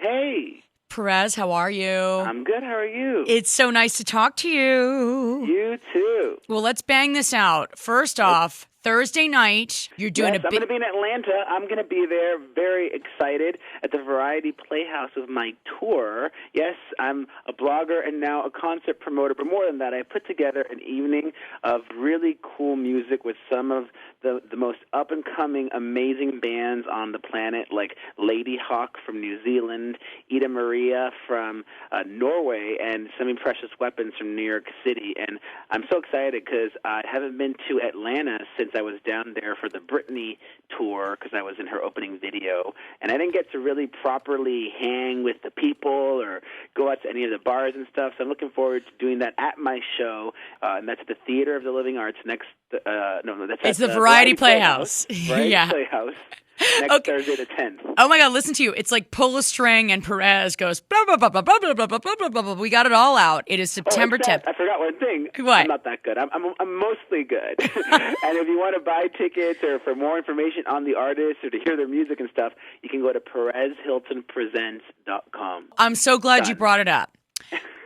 Hey. Perez, how are you? I'm good. How are you? It's so nice to talk to you. You too. Well, let's bang this out. First off, Thursday night, you're doing I'm going to be in Atlanta. I'm going to be there, very excited, at the Variety Playhouse with my tour. Yes, I'm a blogger and now a concert promoter, but more than that, I put together an evening of really cool music with some of the most up-and-coming, amazing bands on the planet, like Lady Hawk from New Zealand, Ida Maria from Norway, and Semi Precious Weapons from New York City. And I'm so excited because I haven't been to Atlanta since I was down there for the Britney tour because I was in her opening video, and I didn't get to really properly hang with the people or go out to any of the bars and stuff, so I'm looking forward to doing that at my show, and that's at the Theater of the Living Arts It's the Variety Playhouse. Variety Playhouse. Next Thursday the 10th. Oh my God, listen to you. It's like pull a string and Perez goes blah, blah, blah, blah, blah, blah, blah, blah, blah, blah, blah. We got it all out. It is September 10th. I forgot one thing. What? I'm not that good. I'm mostly good. And if you want to buy tickets or for more information on the artists or to hear their music and stuff, you can go to PerezHiltonPresents.com. I'm so glad you brought it up.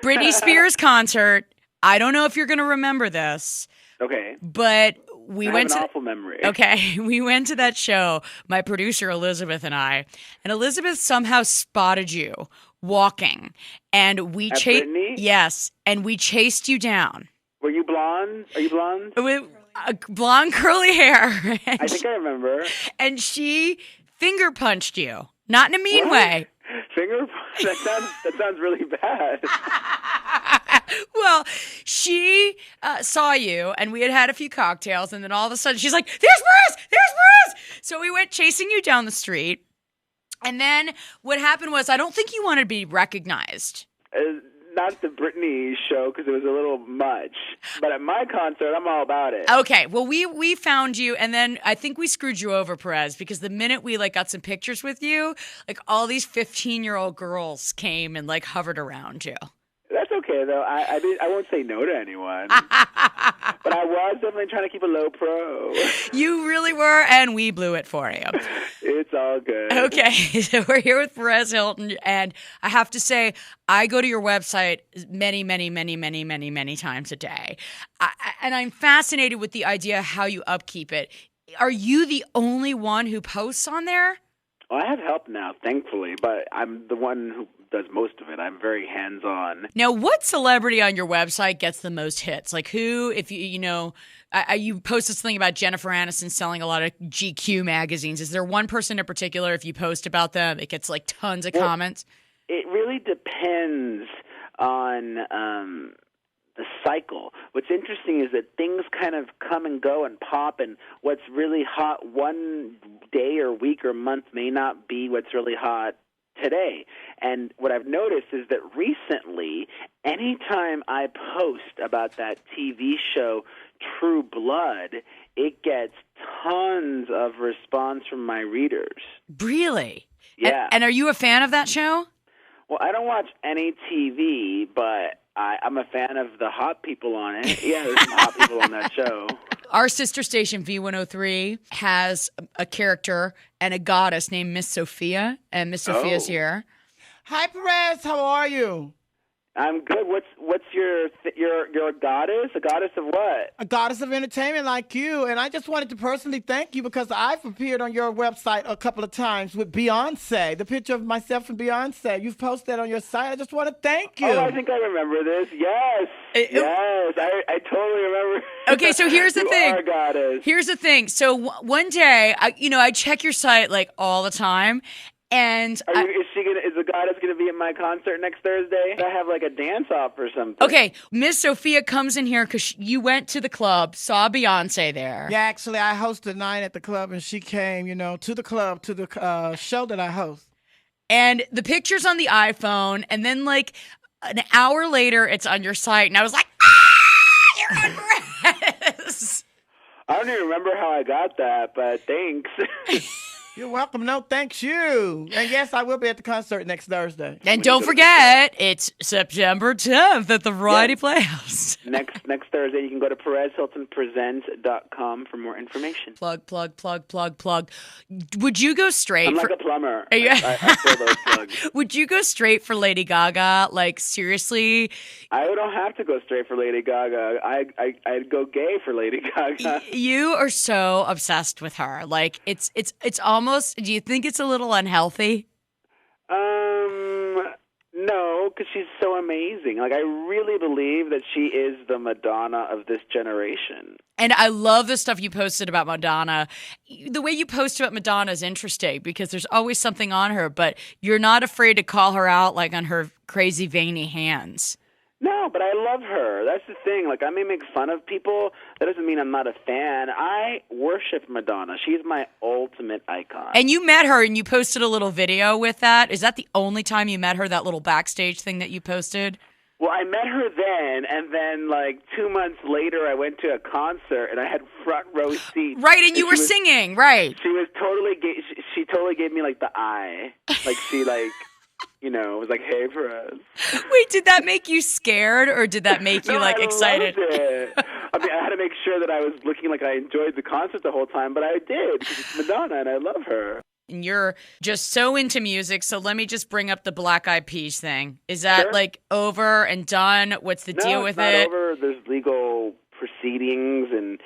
Britney Spears concert. I don't know if you're going to remember this. Okay. But I have an awful memory. Okay, we went to that show, my producer Elizabeth and I, and Elizabeth somehow spotted you walking, and we chased. Yes, and we chased you down. Were you blonde? Are you blonde? With blonde curly hair. I think I remember. And she finger punched you, not in a mean way. Finger? That sounds really bad. Well, she saw you, and we had a few cocktails, and then all of a sudden she's like, "There's Perez! There's Perez!" So we went chasing you down the street, and then what happened was, I don't think you wanted to be recognized. Not the Britney show, because it was a little much. But at my concert, I'm all about it. Okay, well, we found you, and then I think we screwed you over, Perez, because the minute we got some pictures with you, all these 15-year-old girls came and hovered around you. That's okay, though. I won't say no to anyone. But I was definitely trying to keep a low pro. You really were, and we blew it for you. It's all good. Okay, so we're here with Perez Hilton, and I have to say, I go to your website many, many, many, many, many, many times a day. And I'm fascinated with the idea of how you upkeep it. Are you the only one who posts on there? Well, I have help now, thankfully, but I'm the one who does most of it. I'm very hands-on. Now, what celebrity on your website gets the most hits? Who, if you posted something about Jennifer Aniston selling a lot of GQ magazines. Is there one person in particular, if you post about them, it gets tons of comments? It really depends on the cycle. What's interesting is that things kind of come and go and pop, and what's really hot one day or week or month may not be what's really hot today. And what I've noticed is that recently, anytime I post about that TV show True Blood, it gets tons of response from my readers. Really? Yeah. And are you a fan of that show? Well, I don't watch any TV, but I'm a fan of the hot people on it. Yeah, there's some hot people on that show. Our sister station, V103, has a character and a goddess named Miss Sophia, and Miss Sophia's here. Hi, Perez. How are you? I'm good. What's your goddess? A goddess of what? A goddess of entertainment like you. And I just wanted to personally thank you because I've appeared on your website a couple of times with Beyonce, the picture of myself and Beyonce. You've posted that on your site. I just want to thank you. Oh, I think I remember this. Yes. Yes. I totally remember. Okay, so here's the thing. You are a goddess. Here's the thing. So one day, I check your site all the time. And is the goddess gonna be at my concert next Thursday? I have a dance off or something. Okay, Miss Sophia comes in here because you went to the club, saw Beyonce there. Yeah, actually, I hosted a night at the club, and she came, to the club, to the show that I host. And the picture's on the iPhone, and then an hour later, it's on your site, and I was like, you're on Perez. I don't even remember how I got that, but thanks. You're welcome. No, thanks you. And yes, I will be at the concert next Thursday. And don't forget, it's September 10th at the Variety Playhouse. Next Thursday, you can go to PerezHiltonPresents.com for more information. Plug. Would you go straight I'm for... like a plumber. Yeah. I fill those plugs. Would you go straight for Lady Gaga? Like, seriously? I don't have to go straight for Lady Gaga. I'd go gay for Lady Gaga. You are so obsessed with her. Like, it's almost... Do you think it's a little unhealthy? No, because she's so amazing. Like, I really believe that she is the Madonna of this generation. And I love the stuff you posted about Madonna. The way you post about Madonna is interesting because there's always something on her, but you're not afraid to call her out, like, on her crazy, veiny hands. No, but I love her. That's the thing. Like, I may make fun of people. That doesn't mean I'm not a fan. I worship Madonna. She's my ultimate icon. And you met her and you posted a little video with that. Is that the only time you met her, that little backstage thing that you posted? Well, I met her then, and then, like, 2 months later, I went to a concert, and I had front row seats. Right, and you were singing, right. She was totally she totally gave me, like, the eye. Like, she, like... You know, it was like, hey, Perez. Wait, did that make you scared or did that make you, excited? Loved it. I mean, I had to make sure that I was looking like I enjoyed the concert the whole time, but I did because it's Madonna and I love her. And you're just so into music, so let me just bring up the Black Eyed Peas thing. Is that, over and done? What's the deal with it? No, it's not over. There's legal proceedings and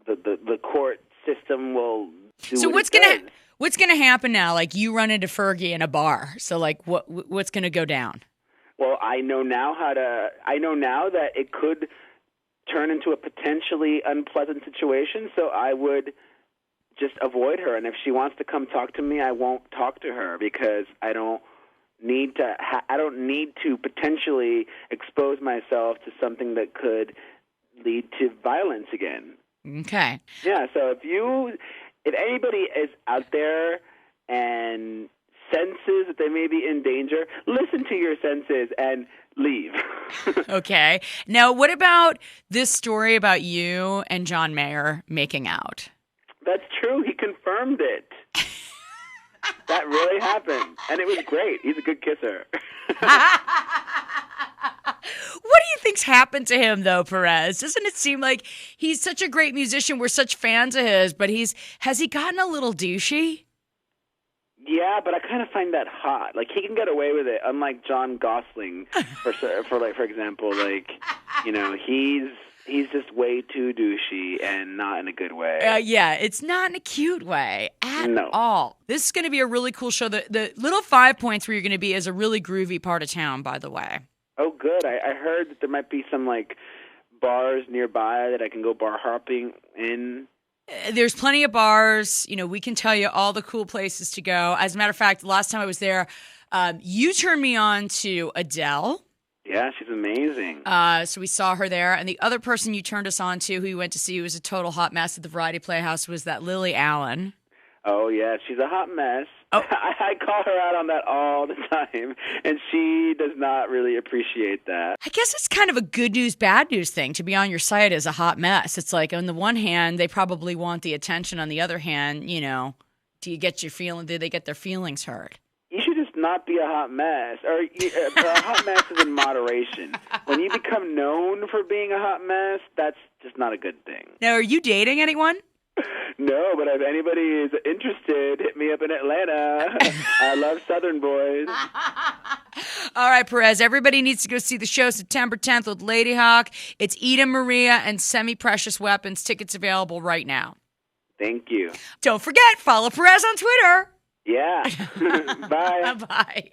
the court system will do So what's going to happen now? Like, you run into Fergie in a bar. So, like, what's going to go down? Well, I know now that it could turn into a potentially unpleasant situation, so I would just avoid her. And if she wants to come talk to me, I won't talk to her because I don't need to potentially expose myself to something that could lead to violence again. Okay. Yeah, so if anybody is out there and senses that they may be in danger, listen to your senses and leave. Okay. Now, what about this story about you and John Mayer making out? That's true. He confirmed it. That really happened. And it was great. He's a good kisser. What do you think's happened to him, though, Perez? Doesn't it seem like he's such a great musician? We're such fans of his, but has he gotten a little douchey? Yeah, but I kind of find that hot. Like, he can get away with it, unlike John Gosling, for example. Like, you know, he's just way too douchey and not in a good way. Yeah, it's not in a cute way at all. This is going to be a really cool show. The little 5 points where you're going to be is a really groovy part of town, by the way. Oh, good. I heard that there might be some, like, bars nearby that I can go bar hopping in. There's plenty of bars. You know, we can tell you all the cool places to go. As a matter of fact, the last time I was there, you turned me on to Adele. Yeah, she's amazing. So we saw her there. And the other person you turned us on to who we went to see who was a total hot mess at the Variety Playhouse was that Lily Allen. Oh, yeah, she's a hot mess. Oh. I call her out on that all the time, and she does not really appreciate that. I guess it's kind of a good news, bad news thing to be on your site as a hot mess. It's like, on the one hand, they probably want the attention. On the other hand, you know, do they get their feelings hurt? You should just not be a hot mess. Or a hot mess is in moderation. When you become known for being a hot mess, that's just not a good thing. Now, are you dating anyone? No, but if anybody is interested, hit me up in Atlanta. I love Southern boys. All right, Perez, everybody needs to go see the show September 10th with Lady Hawk. It's Eden Maria and Semi-Precious Weapons. Tickets available right now. Thank you. Don't forget, follow Perez on Twitter. Yeah. Bye. Bye.